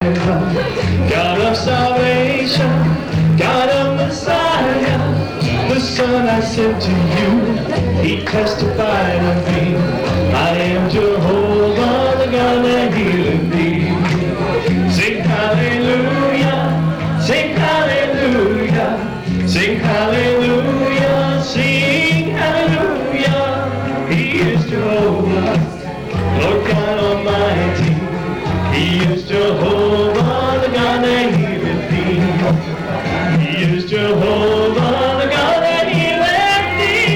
God of salvation, God of Messiah, the Son I sent to you, He testified of me. I am Jehovah, the God that healeth thee. Sing hallelujah, sing hallelujah, sing hallelujah, sing hallelujah. He is Jehovah, Lord God Almighty. He is Jehovah, the God that healeth thee. He is Jehovah, the God that healeth thee.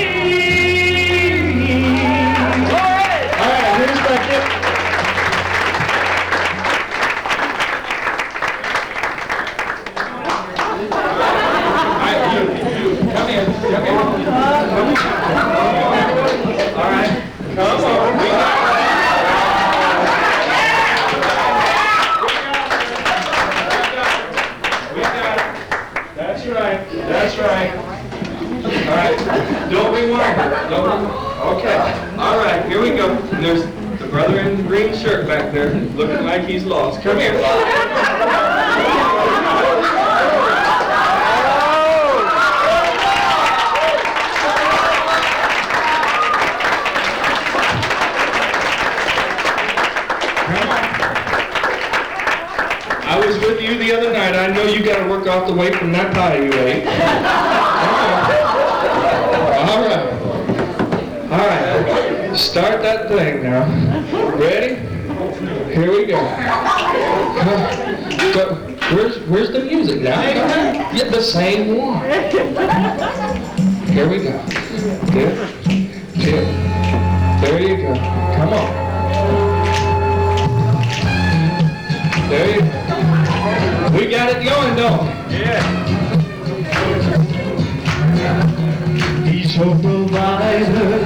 All right, who's back there? Come here. All right, come on. That's right. All right. Don't be worried. Okay. All right. Here we go. There's the brother in the green shirt back there, looking like he's lost. Come here. I was with you the other night. I know you got to work off the weight from that pie you ate. All right. Start that thing now. Ready? Here we go. Where's the music now? Yeah, the same one. Here we go. Good. There you go. Come on. There you go. We got it going, don't we? Yeah. He's your provider,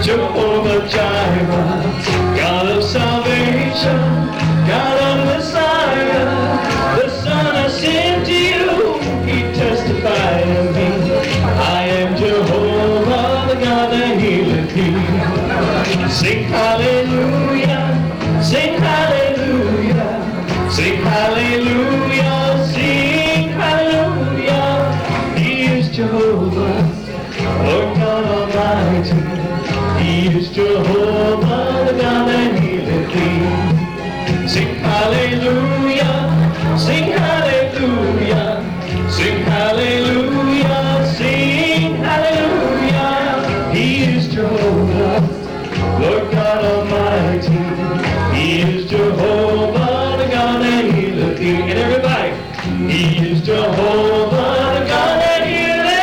Jehovah Jireh, God of salvation, God of Messiah, the Son I sent to you, He testified of me. I am Jehovah, the God that healeth thee. Sing hallelujah, sing hallelujah, sing hallelujah, sing hallelujah. He is Jehovah, Lord God Almighty. He is Jehovah, the God that healeth thee. Sing hallelujah, sing hallelujah, sing hallelujah, sing hallelujah. He is Jehovah, Lord God Almighty. He is Jehovah, the God that healeth thee. And everybody, He is Jehovah, the God that healeth thee.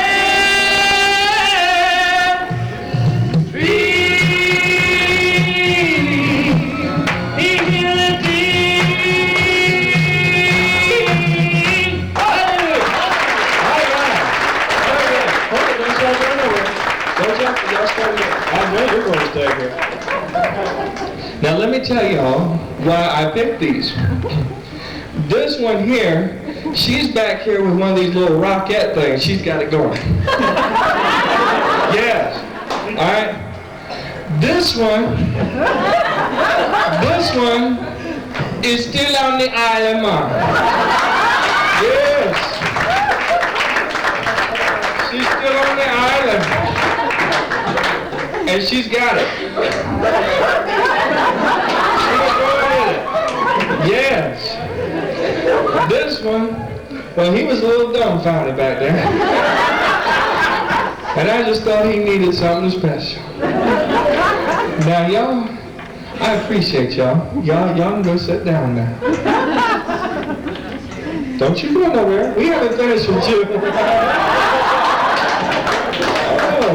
He healeth thee. Hallelujah. All right. Hold it, don't y'all go nowhere. Y'all stay here. I know you're going to stay here. Now let me tell y'all why I picked these. This one here, she's back here with one of these little rockette things. She's got it going. Yes. All right. This one is still on the island, Mom. Yes. She's still on the island. And she's got it. Yes. This one, well, he was a little dumbfounded back there. And I just thought he needed something special. Now, y'all, I appreciate y'all. Y'all can go sit down now. Don't you go nowhere. We haven't finished with you. Oh.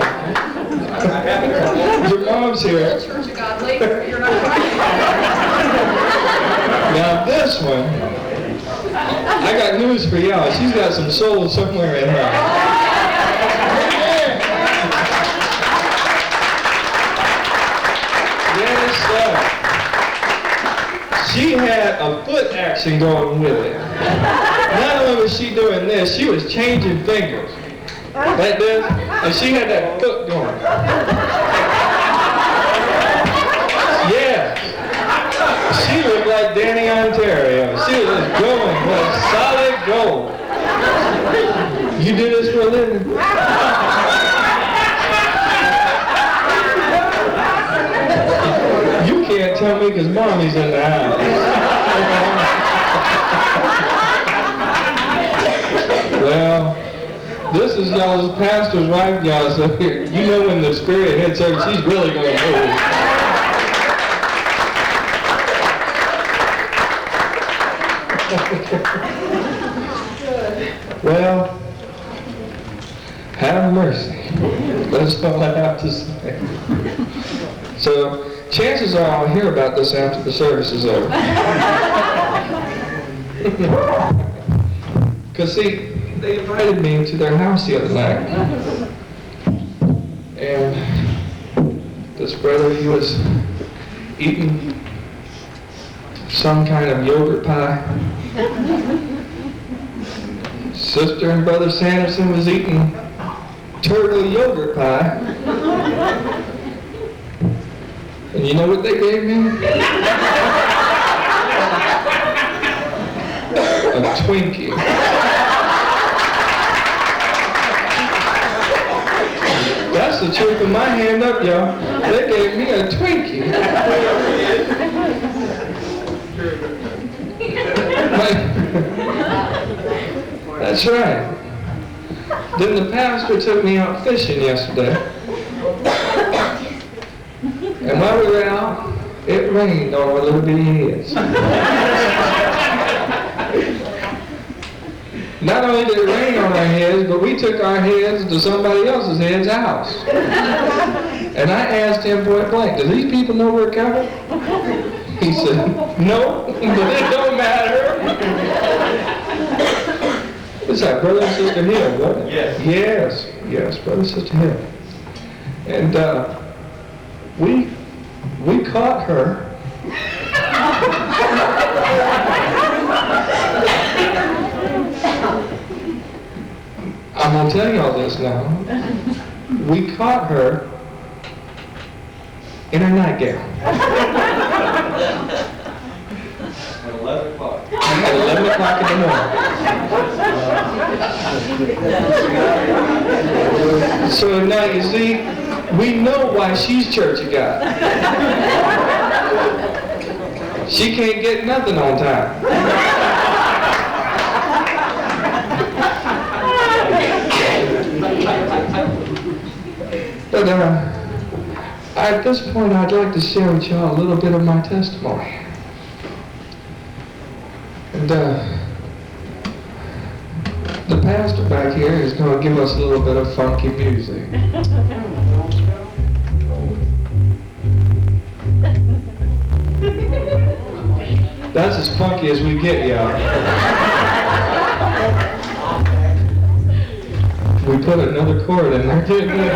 Your mom's here. Church of God later. You're not Now this one, I got news for y'all. She's got some soul somewhere in her. Yes, sir. She had a foot action going with it. Not only was she doing this, she was changing fingers. Like this, and she had that foot going. Yeah. She looked like Danny Ontario. She was going for solid gold. You do this for a living? You can't tell me because mommy's in the house. Well, this is y'all's pastor's wife, y'all, so you know when the spirit hits her, she's really going to move. Well, have mercy. That's all I have to say. So, chances are I'll hear about this after the service is over. Because, see, they invited me to their house the other night. And this brother, he was eating some kind of yogurt pie. Sister and Brother Sanderson was eating turtle yogurt pie. And you know what they gave me? A Twinkie. That's the truth of my hand up, y'all. They gave me a Twinkie. That's right. Then the pastor took me out fishing yesterday. And while we were out, it rained on our little bitty heads. Not only did it rain on our heads, but we took our heads to somebody else's head's house. And I asked him point blank, do these people know we're coming? He said, no, but it don't matter. It's like Brother and Sister Hill, wasn't it? Yes. Yes, Brother and Sister Hill. And we caught her. I'm going to tell y'all this now. We caught her in her nightgown. At 11 o'clock. At 11 o'clock in the morning. So now you see, we know why she's churchy guy. She can't get nothing on time. But at this point, I'd like to share with y'all a little bit of my testimony. And the pastor back here is going to give us a little bit of funky music. That's as funky as we get, y'all. We put another chord in there, didn't we?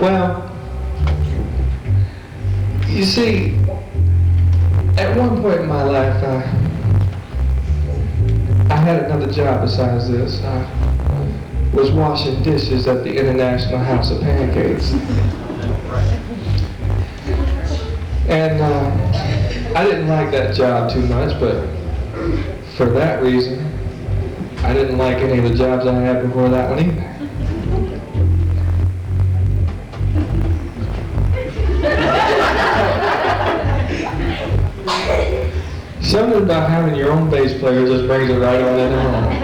Well, you see, at one point in my life, I had another job besides this. I was washing dishes at the International House of Pancakes. And I didn't like that job too much, but for that reason, I didn't like any of the jobs I had before that one either. Something about having your own bass player just brings it right on into home.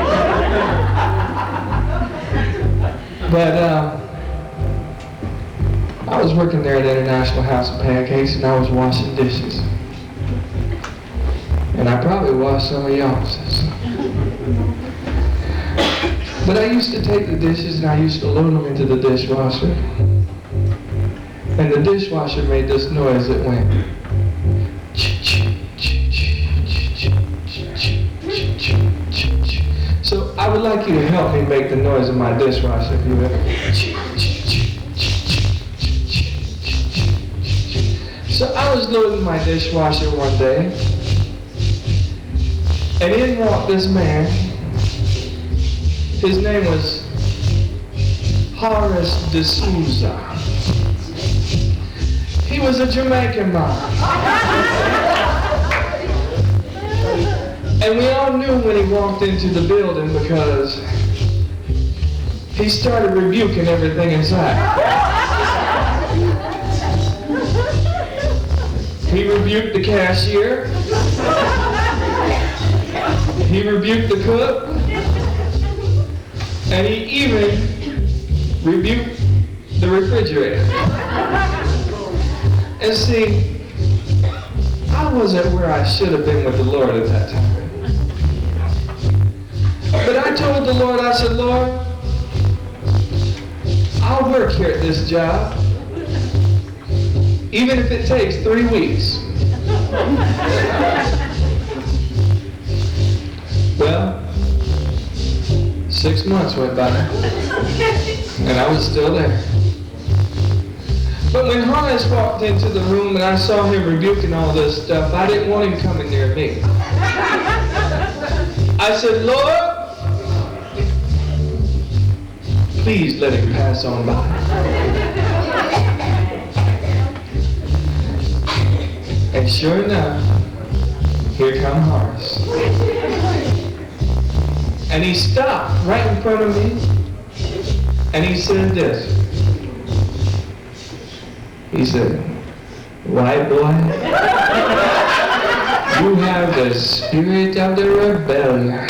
But I was working there at the International House of Pancakes, and I was washing dishes. And I probably washed some of y'all's. But I used to take the dishes and I used to load them into the dishwasher. And the dishwasher made this noise that went. So I would like you to help me make the noise of my dishwasher, if you will. So I was loading my dishwasher one day, and in walked this man. His name was Horace D'Souza. He was a Jamaican man. And we all knew when he walked into the building because he started rebuking everything inside. He rebuked the cashier. He rebuked the cook. And he even rebuked the refrigerator. And see, I wasn't where I should have been with the Lord at that time. But I told the Lord, I said, Lord, I'll work here at this job, even if it takes 3 weeks. Well, 6 months went by, and I was still there. But when Horace walked into the room and I saw him rebuking all this stuff, I didn't want him coming near me. I said, Lord, please let him pass on by. And sure enough, here come Horace. And he stopped right in front of me, and he said this. He said, white boy, you have the spirit of the rebellion.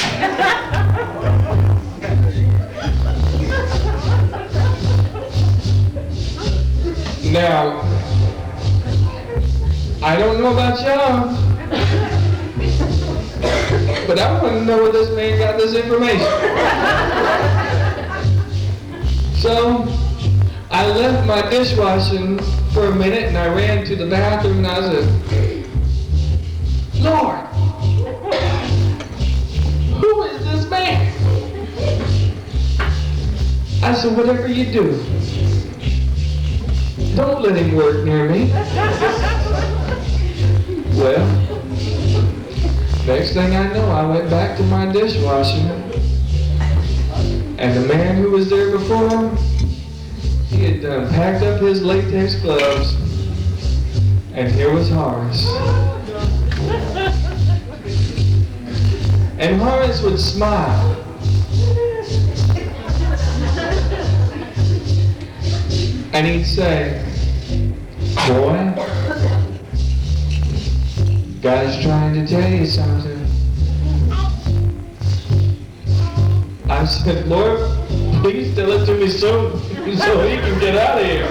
Now, I don't know about y'all, but I want to know where this man got this information. So, I left my dishwashing for a minute and I ran to the bathroom and I said, Lord, who is this man? I said, whatever you do, don't let him work near me. Well, next thing I know, I went back to my dishwashing, and the man who was there before, he had done packed up his latex gloves, and here was Horace. And Horace would smile. And he'd say, boy, God is trying to tell you something. I said, Lord, please tell it to me soon so he can get out of here.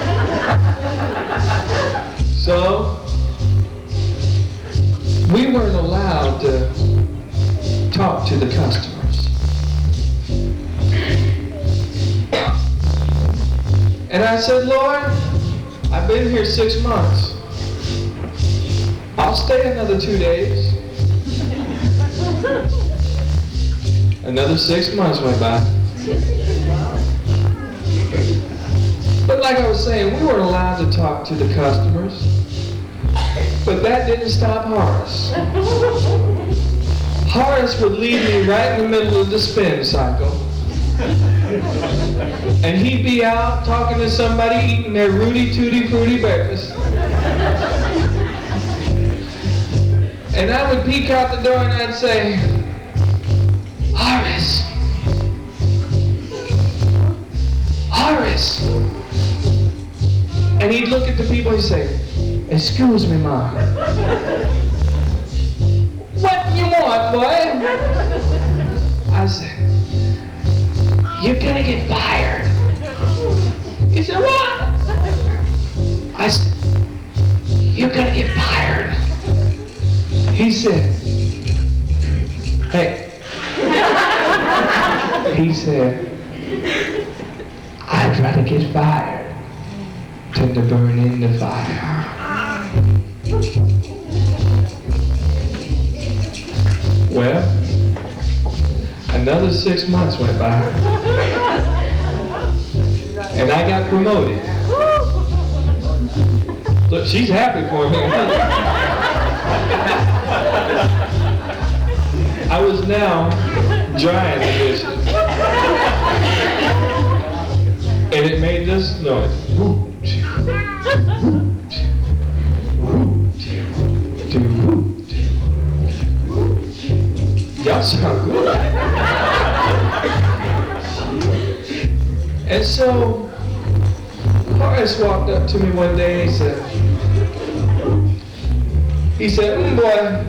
So, we weren't allowed to talk to the customers. And I said, Lord, I've been here 6 months. I'll stay another 2 days. Another 6 months went by. But like I was saying, we weren't allowed to talk to the customers. But that didn't stop Horace. Horace would leave me right in the middle of the spin cycle. And he'd be out talking to somebody eating their Rudy Tooty Fruity breakfast. And I would peek out the door and I'd say, Horace, Horace. And he'd look at the people and say, excuse me, Mom. What do you want, boy? I said, you're gonna get fired. He said, what? I said, you're gonna get fired. He said, hey. He said, I'd rather get fired than to burn in the fire. Well, another 6 months went by, and I got promoted. Look, she's happy for me. I was now drying the dishes, and it made this noise. that sounds good. And so, Horace walked up to me one day and he said, boy,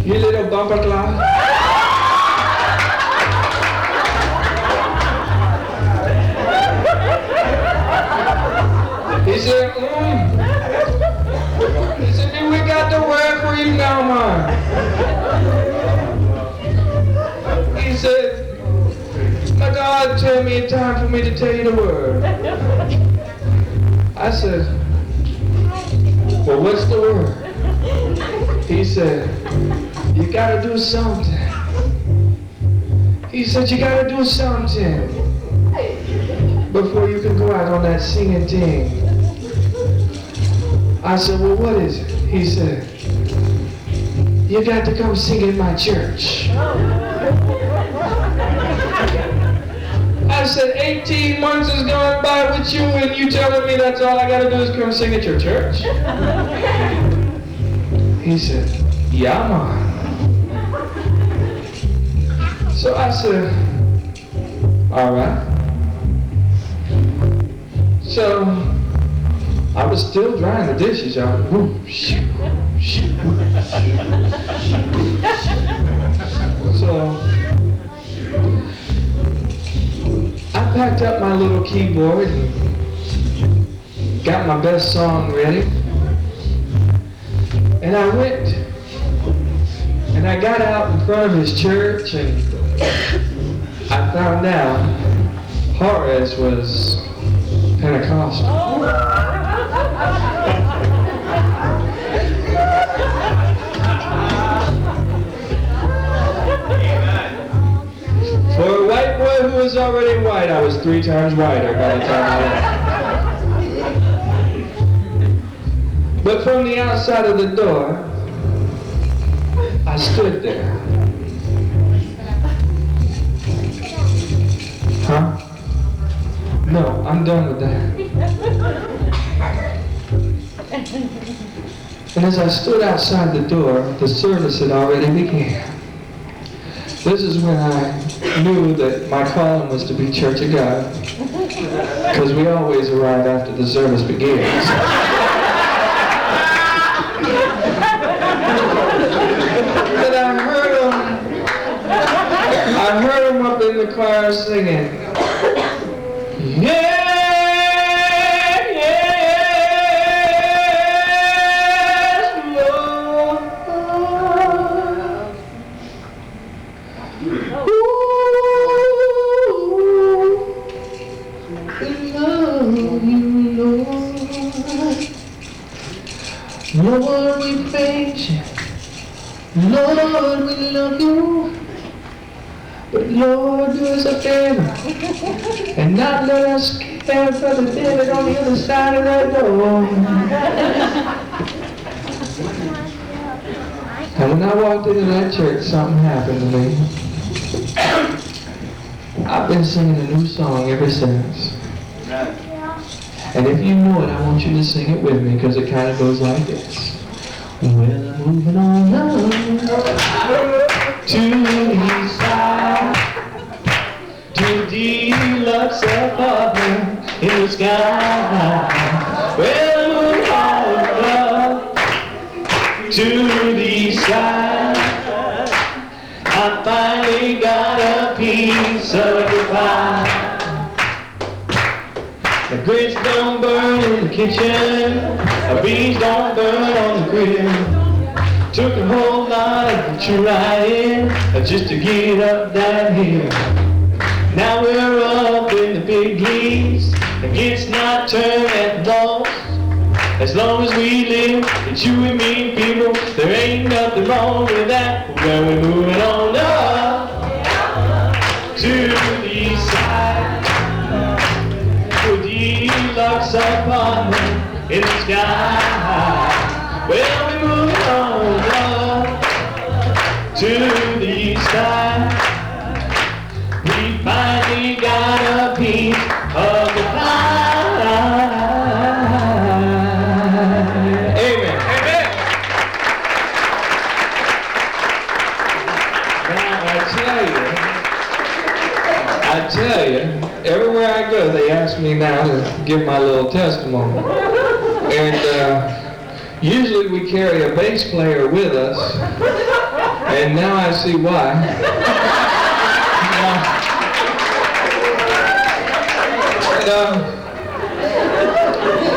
you little bumper cloud. He said, we got the word for you now, man. He said, my God told me it's time for me to tell you the word. I said, well, what's the word? He said, you gotta do something. He said, you gotta do something before you can go out on that singing thing. I said, well, what is it? He said, you got to come sing in my church. I said, 18 months has gone by with you and you telling me that's all I got to do is come sing at your church? He said, yeah, man. So I said, all right. So I was still drying the dishes, y'all. So I packed up my little keyboard and got my best song ready. And I went and I got out in front of his church and I found out Horace was Pentecostal. For a white boy who was already white, I was 3 times whiter by the time I left. But from the outside of the door, I stood there. Huh? No, I'm done with that. And as I stood outside the door, the service had already begun. This is when I knew that my calling was to be Church of God, because we always arrive after the service begins. But I heard him up in the choir singing, yeah, yes, Lord. Lord, we praise you. Lord, we love you. But Lord, do us a favor and not let us care for the David on the other side of that door. And when I walked into that church, something happened to me. I've been singing a new song ever since. And if you know it, I want you to sing it with me, because it kind of goes like this. Well, I'm moving on to the side, to deluxe apartment in the sky. Well, I'm moving on to the side. I finally got a piece of the pie. The grits don't burn in the kitchen, the beans don't burn on the grill. Took a whole lot of trying just to get up that hill. Now we're up in the big leagues, the gets not turned at loss. As long as we live, it's you and me, people, there ain't nothing wrong with that. Well, we're moving on up to the east side. Deluxe apartment in the sky. Well, we moving on up to the east side. We finally got a piece of the pie. Amen. Amen. now to give my little testimony. And usually we carry a bass player with us, and now I see why.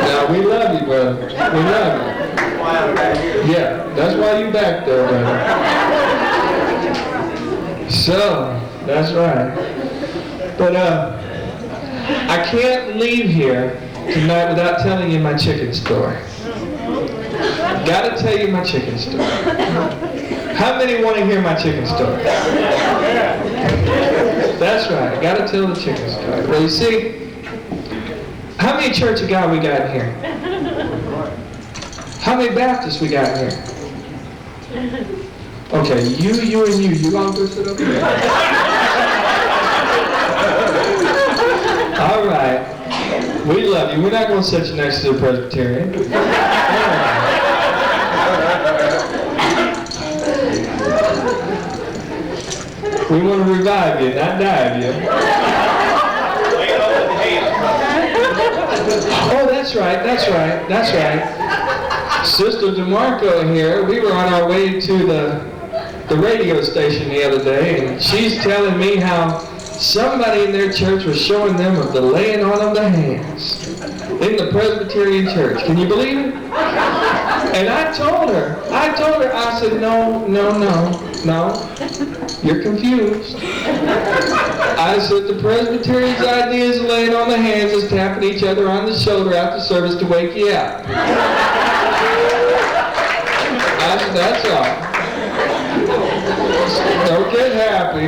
Now we love you, brother. We love you. Yeah, that's why you back there, brother. So, that's right. But I can't leave here tonight without telling you my chicken story. Gotta tell you my chicken story. How many want to hear my chicken story? That's right, I gotta tell the chicken story. Well, you see, how many Church of God we got in here? How many Baptists we got in here? Okay, you and you all go sit up here. All right, we love you. We're not going to sit you next to the Presbyterian. We want to revive you, not die of you. Oh, that's right, that's right, that's right. Sister DeMarco here, we were on our way to the radio station the other day, and she's telling me how somebody in their church was showing them of the laying on of the hands in the Presbyterian church. Can you believe it? And I told her, I said, no, you're confused. I said, the Presbyterian's idea is laying on the hands is tapping each other on the shoulder after service to wake you up. I said, that's all. Don't get happy.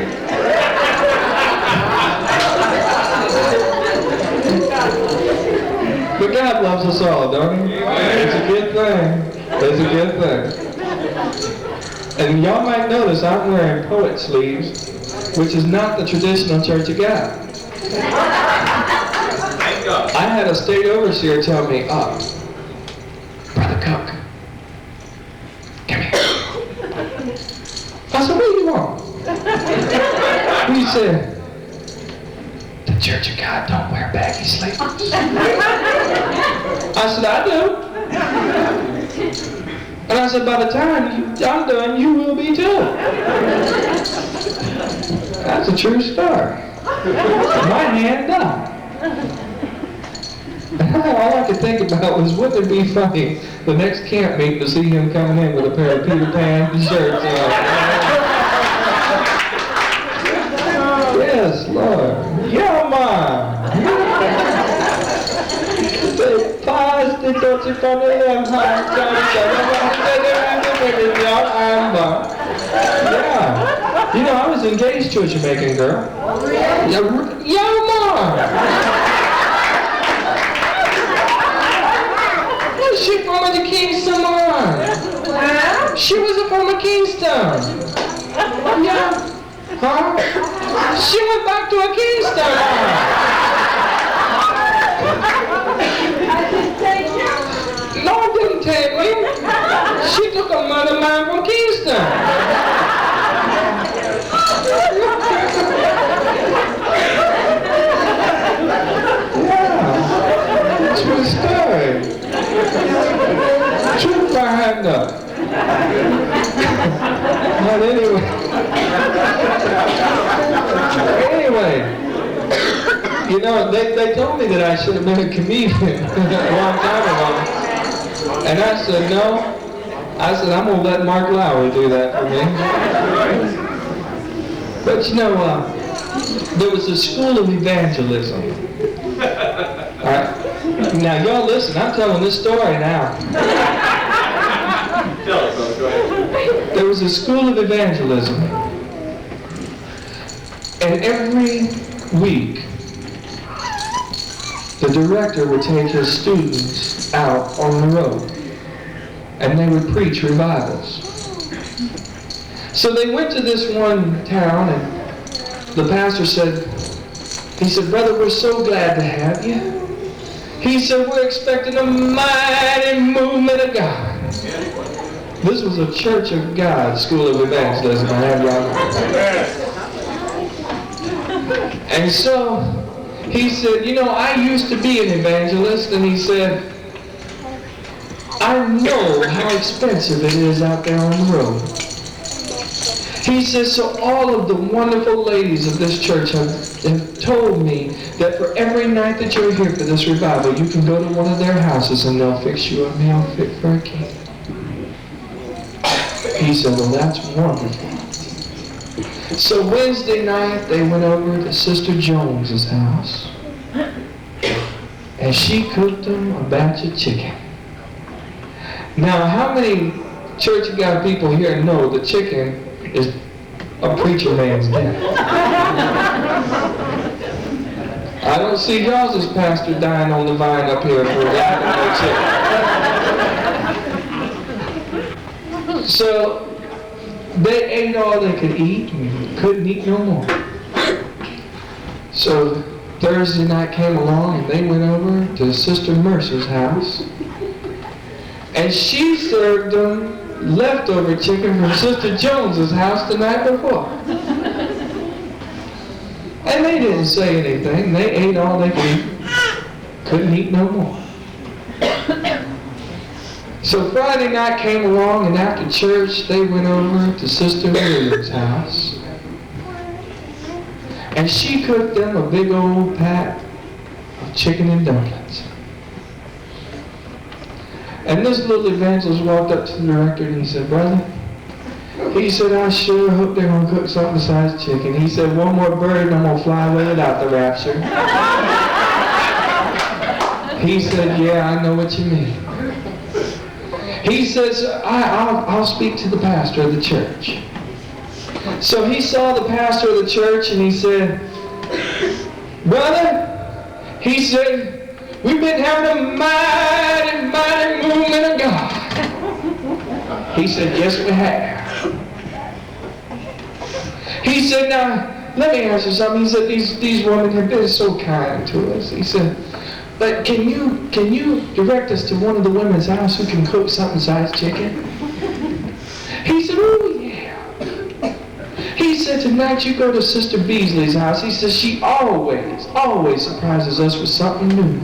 But God loves us all, don't He? It's a good thing. It's a good thing. And y'all might notice I'm wearing poet sleeves, which is not the traditional Church of God. I had a state overseer tell me, Brother Cook, come here. I said, what do you want? He said, the Church of God don't wear baggy sleeves. I said, I do. And I said, by the time I'm done, you will be too. That's a true story. My hand up. All I could think about was, wouldn't it be funny the next camp meeting to see him coming in with a pair of Peter Pan shirts on? Yes, Lord. Yeah, man. The past the Dutch from the left hand, yeah. You know, I was engaged to a Jamaican girl. Yeah, man. She from the Kingston, man. She was from the Kingston. Yeah. Huh? She went back to a Kingston. No, I didn't take me. She took a mother man from Kingston. Yeah. True story. True behind her. But anyway, you know, they told me that I should have been a comedian a long time ago. And I said, no. I said, I'm going to let Mark Lowry do that for me. But you know, there was a school of evangelism. All right. Now, y'all listen, I'm telling this story now. Tell us, go ahead. There was a school of evangelism. And every week, the director would take his students out on the road. And they would preach revivals. So they went to this one town, and the pastor said, brother, we're so glad to have you. He said, we're expecting a mighty movement of God. This was a Church of God school of evangelism, I have y'all know. And so He said, you know, I used to be an evangelist, and he said, I know how expensive it is out there on the road. He says, so all of the wonderful ladies of this church have told me that for every night that you're here for this revival, you can go to one of their houses and they'll fix you a meal fit for a king. He said, well, that's wonderful. So Wednesday night, they went over to Sister Jones's house, and she cooked them a batch of chicken. Now, how many Church of God people here know the chicken is a preacher man's dinner? I don't see y'all as pastor dying on the vine up here for that chicken. So they ate all they could eat and couldn't eat no more. So Thursday night came along and they went over to Sister Mercer's house, and she served them leftover chicken from Sister Jones's house the night before. And they didn't say anything. They ate all they could eat. Couldn't eat no more. So Friday night came along, and after church, they went over to Sister William's house. And she cooked them a big old pat of chicken and dumplings. And this little evangelist walked up to the director and he said, brother, he said, I sure hope they're going to cook something besides chicken. He said, one more bird and I'm going to fly away without the rapture. He said, yeah, I know what you mean. He says, I'll speak to the pastor of the church. So he saw the pastor of the church and he said, brother, he said, we've been having a mighty, mighty movement of God. He said, yes, we have. He said, now, let me ask you something. He said, these women have been so kind to us. He said, but can you direct us to one of the women's house who can cook something besides chicken? He said, oh, yeah. He said, tonight you go to Sister Beasley's house. He said, she always surprises us with something new.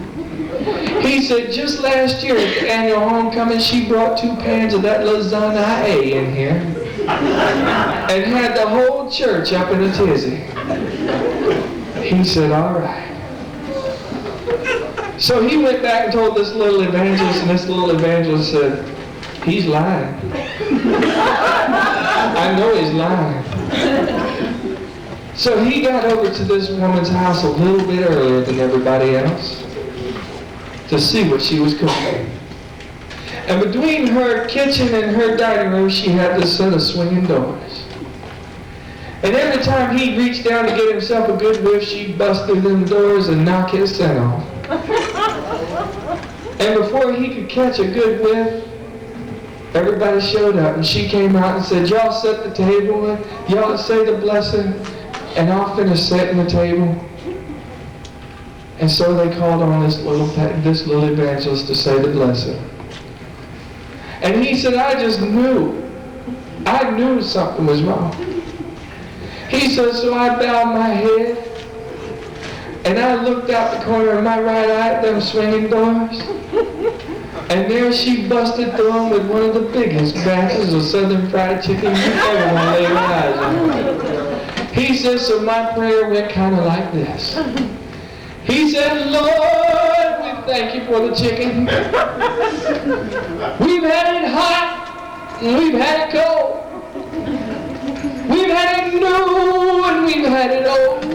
He said, just last year at the annual homecoming, she brought 2 pans of that lasagna in here and had the whole church up in a tizzy. He said, all right. So he went back and told this little evangelist, and this little evangelist said, he's lying. I know he's lying. So he got over to this woman's house a little bit earlier than everybody else to see what she was cooking. And between her kitchen and her dining room, she had this set of swinging doors. And every time he'd reach down to get himself a good whiff, she'd bust through them doors and knock his scent off. And before he could catch a good whiff, everybody showed up, and she came out and said, y'all set the table, y'all say the blessing, and I'll finish setting the table. And so they called on this little evangelist to say the blessing. And he said, I knew something was wrong. He said, so I bowed my head, and I looked out the corner of my right eye at them swinging doors, and there she busted through them with one of the biggest batches of Southern fried chicken you ever want to lay your eyes on. He said, so my prayer went kind of like this. He said, Lord, we thank you for the chicken. We've had it hot, and we've had it cold. We've had it new, and we've had it old.